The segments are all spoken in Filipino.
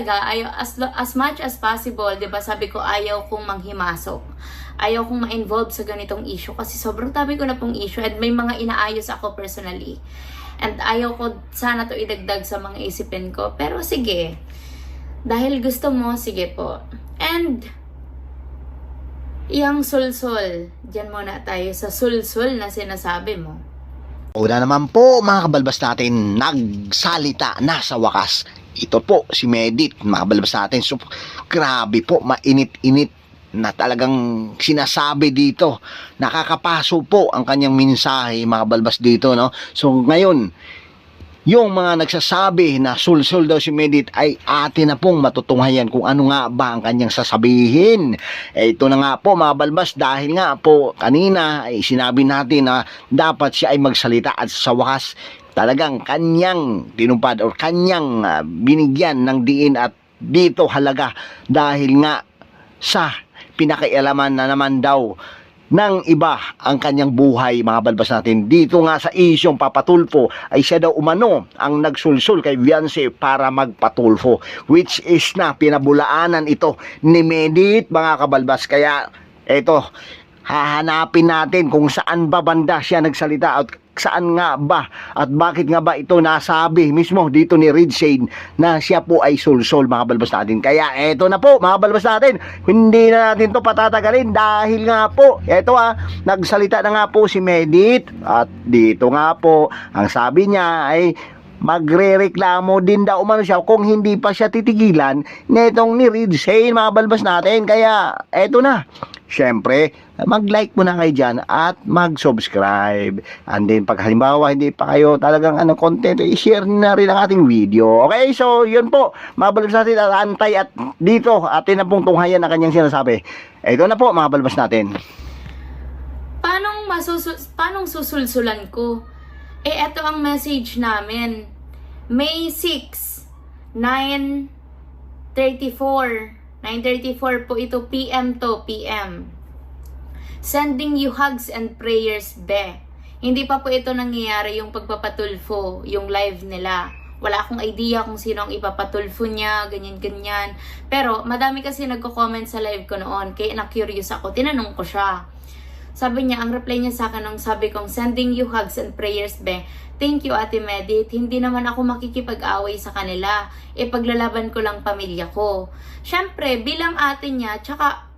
talaga, as much as possible, 'di ba? Sabi ko ayaw kong manghimasok. Ayaw kong ma-involve sa ganitong issue kasi sobrang dami ko na pong issue and may mga inaayos ako personally. And ayaw ko sana to idagdag sa mga isipin ko. Pero sige, dahil gusto mo, sige po. And yung sulsul, dyan muna tayo sa sulsul na sinasabi mo. Una naman po mga kabalbas natin, nagsalita na sa wakas. Ito po si Medit, mga kabalbas natin. So, grabe po, mainit-init na talagang sinasabi dito. Nakakapaso po ang kanyang mensahe mga kabalbas dito, no? So, ngayon, yung mga nagsasabi na sulsul daw si Medit ay atin na pong matutunghayan kung ano nga ba ang kanyang sasabihin. Ito na nga po mga balbas, dahil nga po kanina ay sinabi natin na dapat siya ay magsalita at sa wakas talagang kanyang tinupad o kanyang binigyan ng diin at dito halaga dahil nga sa pinakialaman na naman daw ng iba ang kanyang buhay mga balbas natin. Dito nga sa isyong papatulfo ay siya daw umano ang nagsulsul kay Beyonce para magpatulfo, which is na pinabulaanan ito ni Medit mga kabalbas. Kaya eto, hahanapin natin kung saan ba banda siya nagsalita at saan nga ba at bakit nga ba ito nasabi mismo dito ni Red Shane na siya po ay sulsul mga balbas natin. Kaya eto na po mga balbas natin, hindi na natin to patatagalin dahil nga po eto nagsalita na nga po si Medit at dito nga po ang sabi niya ay magrereklamo din daw umano siya kung hindi pa siya titigilan netong ni Red Shane mga balbas natin. Kaya eto na, syempre mag-like muna kayo dyan at mag-subscribe. And then pag halimbawa hindi pa kayo talagang content, i-share na rin ang ating video. Okay, so yun po, mga balbas natin at antay at dito atin na pong tunghayan na kanyang sinasabi. Ito na po mga balbas natin. Paanong susulsulan ko? Eto ang message namin. May 6, 9:34 po ito, PM to PM. Sending you hugs and prayers, be. Hindi pa po ito nangyayari yung pagpapatulfo, yung live nila. Wala akong idea kung sino ang ipapatulfo niya, ganyan-ganyan. Pero madami kasi nagko-comment sa live ko noon, kaya na-curious ako, tinanong ko siya. Sabi niya, ang reply niya sa akin nung sabi kong, sending you hugs and prayers, be. Thank you, Ate Medit. Hindi naman ako makikipag-away sa kanila. Paglalaban ko lang pamilya ko. Siyempre, bilang ate niya, tsaka,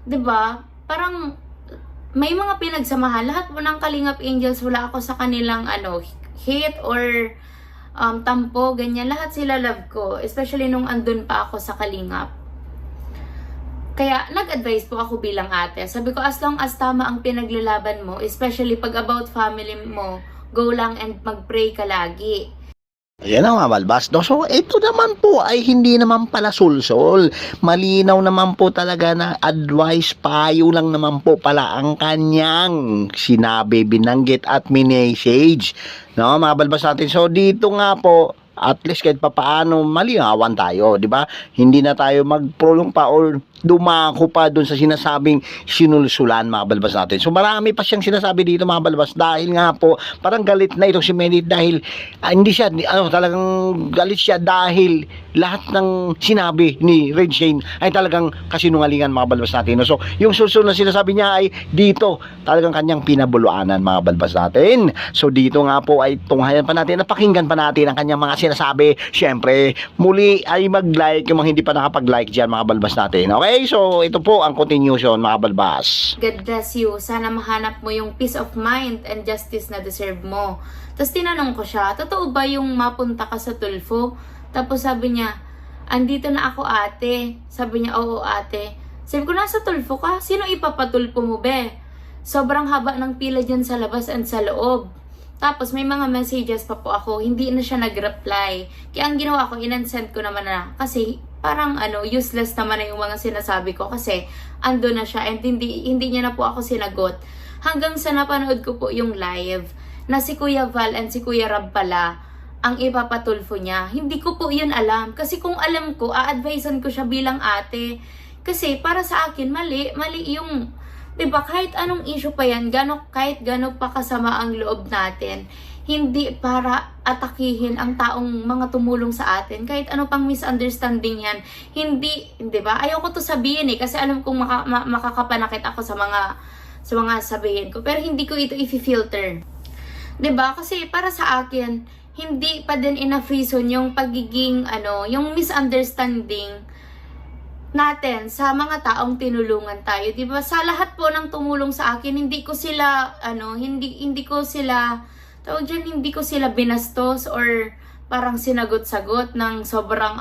'di ba? Parang may mga pinagsamahan. Lahat po ng Kalingap Angels, wala ako sa kanilang hate or tampo, ganyan. Lahat sila love ko. Especially nung andun pa ako sa Kalingap. Kaya nag-advise po ako bilang ate. Sabi ko, as long as tama ang pinaglalaban mo, especially pag about family mo, go lang and mag-pray ka lagi. Ayan ang mga balbas. No? So, ito naman po ay hindi naman pala sulsol. Malinaw naman po talaga na advice, payo lang naman po pala ang kanyang sinabi, binanggit at minessage. No, mga balbas natin. So, dito nga po, at least kahit papaano malinawan tayo, di ba? Hindi na tayo magprolong pa or dumako pa dun sa sinasabing sinulsulan mga balbas natin. So marami pa siyang sinasabi dito mga balbas dahil nga po parang galit na itong si Medit dahil hindi siya talagang galit siya dahil lahat ng sinabi ni Red Shane ay talagang kasinungalingan mga balbas natin. So yung sulsul na sinasabi niya ay dito talagang kanyang pinabuluanan mga balbas natin. So dito nga po ay tunghayan pa natin, napakinggan pa natin ang kanyang mga sinasabi. Siyempre muli ay mag-like yung mga hindi pa nakapag-like dyan mga balbas natin. Okay, so ito po ang continuation mga balbas. God bless you. Sana mahanap mo yung peace of mind and justice na deserve mo. Tapos tinanong ko siya, totoo ba yung mapunta ka sa tulfo? Tapos sabi niya, andito na ako ate. Sabi niya, oo ate. Sabi ko, nasa tulfo ka? Sino ipapatulfo mo be? Sobrang haba ng pila dyan sa labas and sa loob. Tapos may mga messages pa po ako, hindi na siya nag-reply. Kaya ang ginawa ko, in-unsend ko naman na. Kasi parang useless naman na yung mga sinasabi ko kasi ando na siya and hindi niya na po ako sinagot. Hanggang sa napanood ko po yung live na si Kuya Val and si Kuya Rab pala ang ipapatulfo niya. Hindi ko po yun alam. Kasi kung alam ko, a-advisean ko siya bilang ate. Kasi para sa akin, mali yung, diba, kahit anong issue pa yan, kahit gano'n pa kasama ang loob natin, hindi para atakihin ang taong mga tumulong sa atin. Kahit ano pang misunderstanding yan, hindi, ba? Ayoko to sabihin kasi alam kong makakapanakit ako sa mga sabihin ko. Pero hindi ko ito i-filter. 'Di ba? Kasi para sa akin, hindi pa din enough reason yung pagiging yung misunderstanding natin sa mga taong tinulungan tayo, 'di ba? Sa lahat po ng tumulong sa akin, hindi ko sila hindi ko sila hindi ko sila binastos or parang sinagot-sagot ng sobrang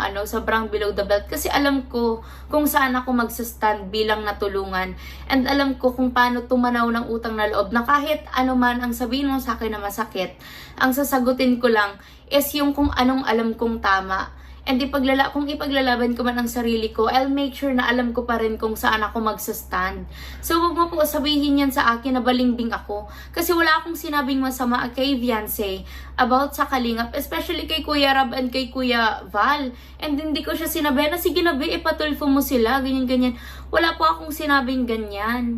below the belt, kasi alam ko kung saan ako magsastand bilang natulungan, and alam ko kung paano tumanaw ng utang na loob, na kahit ano man ang sabihin mo sa akin na masakit, ang sasagutin ko lang is yung kung anong alam kong tama. And kung ipaglalaban ko man ang sarili ko, I'll make sure na alam ko pa rin kung saan ako magsastand. So wag mo po sabihin yan sa akin na balingbing ako. Kasi wala akong sinabing masama kay Beyonce about sa Kalingap, especially kay Kuya Rab and kay Kuya Val. And hindi ko siya sinabi na sige na be, ipatulfo mo sila, ganyan-ganyan. Wala po akong sinabing ganyan.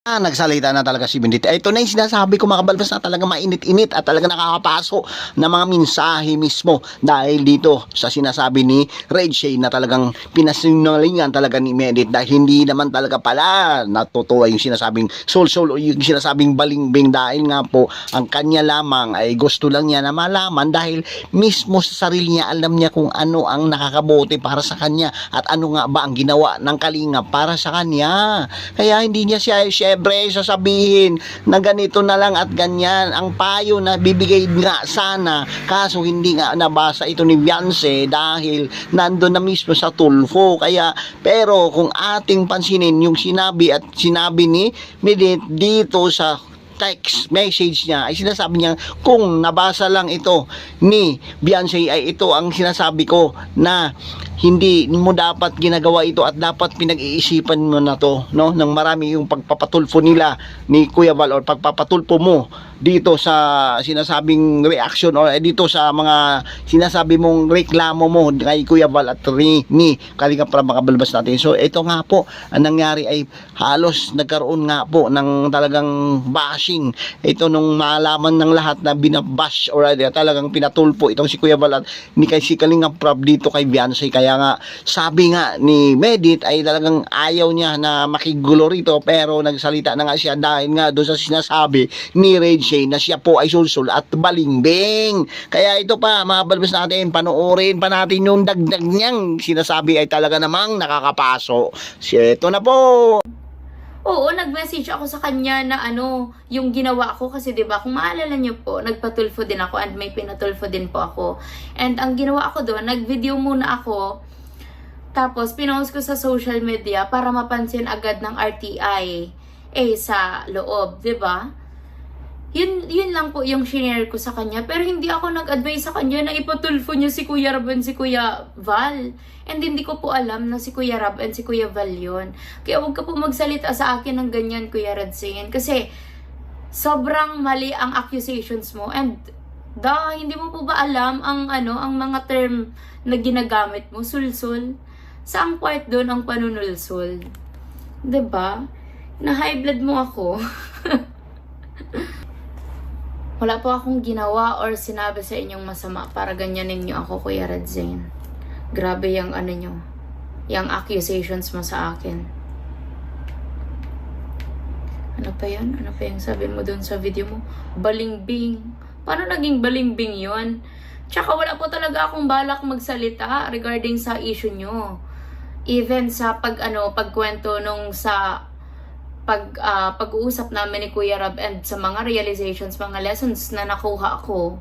Nagsalita na talaga si Bendit. Ito na yung sinasabi ko, mga kabalbas, na talaga mainit-init at talaga nakakapaso na mga mensahe mismo dahil dito sa sinasabi ni Red Shade na talagang pinasinungalingan talaga ni Medit, dahil hindi naman talaga pala natutuwa yung sinasabing soul o yung sinasabing balingbing, dahil nga po ang kanya lamang ay gusto lang niya na malaman, dahil mismo sa sarili niya alam niya kung ano ang nakakabuti para sa kanya at ano nga ba ang ginawa ng Kalingap para sa kanya. Kaya hindi niya siya sasabihin na ganito na lang at ganyan. Ang payo na bibigay nga sana, kaso hindi nga nabasa ito ni Beyonce dahil nandun na mismo sa Tulfo. Kaya, pero kung ating pansinin yung sinabi ni Medit dito sa text message niya, ay sinasabi niya kung nabasa lang ito ni Beyonce, ay ito ang sinasabi ko na hindi mo dapat ginagawa ito at dapat pinag-iisipan mo na to, no? Nang marami yung pagpapatulfo nila ni Kuya Val or pagpapatulfo mo dito sa sinasabing reaction or dito sa mga sinasabi mong reklamo mo kay Kuya Val at ni Kalingap para makabalbas natin. So ito nga po ang nangyari, ay halos nagkaroon nga po ng talagang bashing. Ito nung malaman ng lahat na binabash or talagang pinatulpo itong si Kuya Val at ni kay si Kalingap Prab dito kay Beyonce. Kaya nga sabi nga ni Medit ay talagang ayaw niya na makigulo rito, pero nagsalita na nga siya dahil nga doon sa sinasabi ni Red Shade na siya po ay sulsul at balingbing. Kaya ito pa, mga balbas natin, panoorin pa natin yung dagdag niyang sinasabi, ay talaga namang nakakapaso. Ito na po. Oo, nag-message ako sa kanya na yung ginawa ko, kasi 'di ba, kung maalala niyo po, nagpatulfo din ako and may pinatulfo din po ako. And ang ginawa ko doon, nag-video muna ako, tapos pinost ko sa social media para mapansin agad ng RTI sa loob, 'di ba? Yun lang po yung shinare ko sa kanya. Pero hindi ako nag-advise sa kanya na ipatulfo niya si Kuya Rab and si Kuya Val. And hindi ko po alam na si Kuya Rab and si Kuya Val yun. Kaya huwag ka po magsalita sa akin ng ganyan, Kuya Radzin. Kasi sobrang mali ang accusations mo. And hindi mo po ba alam ang mga term na ginagamit mo? Sulsul. Saang part doon ang panunulsul? 'Di ba? Na high blood mo ako. Wala po akong ginawa or sinabi sa inyong masama para ganyanin niyo ako, Kuya Radzin. Grabe yung nyo, yung accusations mo sa akin. Ano pa yan? Ano pa yung sabi mo dun sa video mo? Balingbing. Paano naging balingbing yon? Tsaka wala po talaga akong balak magsalita regarding sa issue nyo. Even sa pagkwento nung sa pag-uusap namin ni Kuya Rab and sa mga realizations, mga lessons na nakuha ko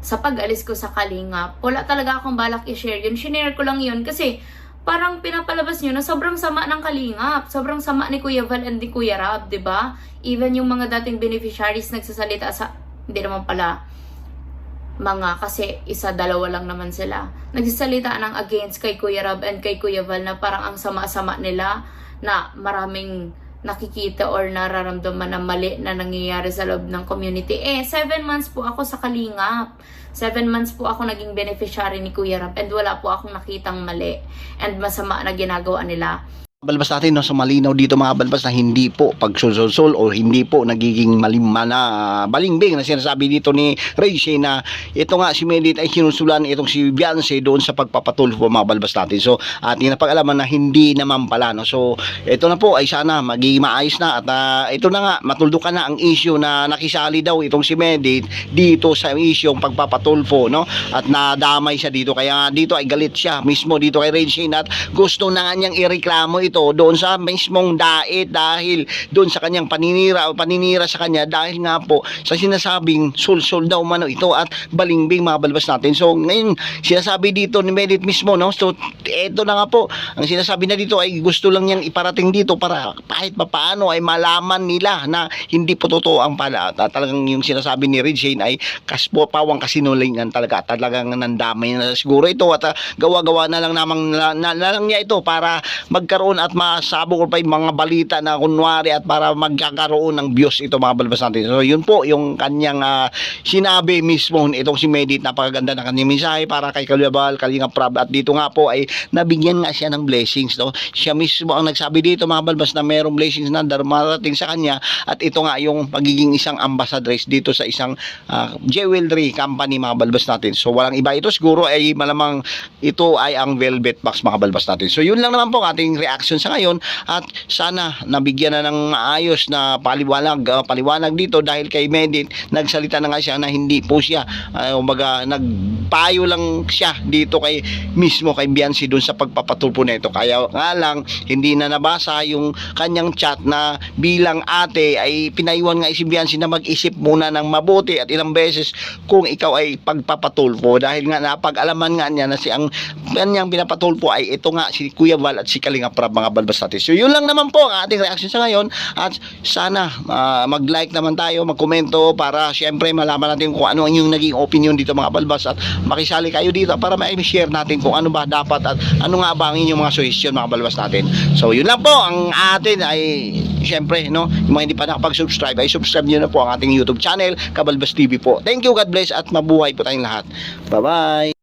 sa pag-alis ko sa Kalingap, wala talaga akong balak i-share yun. Shinare ko lang yun kasi parang pinapalabas nyo na sobrang sama ng Kalingap, sobrang sama ni Kuya Val and ni Kuya Rab, 'di ba? Even yung mga dating beneficiaries nagsasalita hindi naman pala kasi dalawa lang naman sila. Nagsasalita ng against kay Kuya Rab and kay Kuya Val na parang ang sama-sama nila, na maraming nakikita or nararamdaman na mali na nangyayari sa loob ng community. 7 months po ako sa Kalingap. 7 months po ako naging beneficiary ni Kuya Rab and wala po akong nakitang mali and masama na ginagawa nila. balbas natin, no, so malinaw dito mga balbas na hindi po pagsulsul o hindi po nagiging malimma na balingbing na sinasabi dito ni Ray Shane na ito nga si Medit ay sinusulan itong si Beyonce doon sa pagpapatulfo mga balbas natin. So at napag-alaman na hindi naman pala, no. So ito na po ay sana magiging maayos na at ito na nga matuldukan na ang issue na nakisali daw itong si Medit dito sa issue ng pagpapatulfo, no, at nadamay siya dito, kaya dito ay galit siya mismo dito kay Ray Shane at gusto na nga niyang ireklamo ito doon sa mismong dait dahil doon sa kanyang paninira sa kanya dahil nga po sa sinasabing sul-sul daw mano ito at balingbing mga balbas natin. So ngayon sinasabi dito ni Medit mismo, no, so eto na nga po ang sinasabi na dito ay gusto lang niyang iparating dito para kahit papaano ay malaman nila na hindi po totoo ang pala talagang yung sinasabi ni Red Shane ay pawang kasinungalingan talagang nandamay na siguro ito at gawa-gawa na lang namang na lang niya ito para magkaroon at masabog pa yung mga balita na kunwari at para magkakaroon ng views ito mga balbas natin. So yun po yung kanyang sinabi mismo itong si Medit. Napakaganda ng kanyang mensahe para kay Kalabal, Kalinga Prab, at dito nga po ay nabigyan nga siya ng blessings, no? Siya mismo ang nagsabi dito mga balbas na mayroong blessings na dumarating sa kanya at ito nga yung pagiging isang ambassadress dito sa isang jewelry company mga balbas natin. So walang iba ito, siguro ay malamang ito ay ang Velvet Box mga balbas natin. So yun lang naman po ang ating reaction sa ngayon at sana nabigyan na ng maayos na paliwanag dito dahil kay Medit nagsalita na nga siya na hindi po siya nagpayo lang siya dito kay mismo kay Beyonce doon sa pagpapatulpo nito, kaya nga lang hindi na nabasa yung kanyang chat na bilang ate ay pinayuhan nga si Beyonce na mag-isip muna ng mabuti at ilang beses kung ikaw ay pagpapatulpo dahil nga napag-alaman nga niya na si ang kanyang pinapatulpo ay ito nga si Kuya Val at si Kalinga Prab mga balbas natin. So yun lang naman po ang ating reaction sa ngayon at sana mag-like naman tayo, mag-komento para syempre malaman natin kung ano ang yung naging opinion dito mga balbas at makisali kayo dito para ma-share natin kung ano ba dapat at ano nga ba ang inyong mga suggestion mga balbas natin. So yun lang po ang atin ay syempre, no, yung mga hindi pa nakapag-subscribe ay subscribe nyo na po ang ating YouTube channel Kabalbas TV po. Thank you, God bless at mabuhay po tayong lahat. Bye bye.